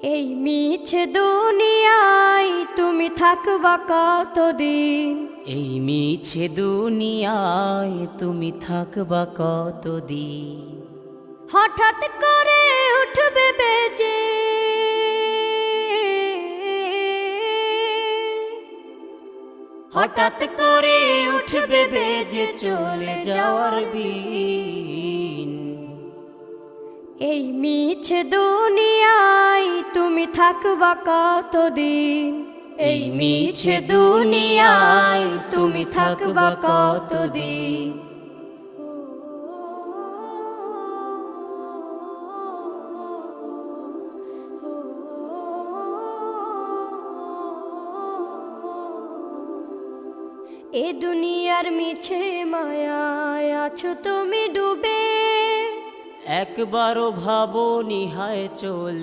এই মিছে দুনিয়ায় তুমি থাকবা কতদিন? এই মিছে দুনিয়ায় তুমি থাকবা কতদিন? হঠাৎ করে উঠবে বেজে হঠাৎ করে উঠবে বেজে চলে যাওয়ার বিন। এই মিছে দুনিয়ায় তুমি থাকবা কতদিন? এই মিছে দুনিয়ায় তুমি থাকবা কতদিন? এ দুনিয়ার মিছে মায়ায় আছো তুমি ডুবে, একবারও ভাবো নিহায় চলে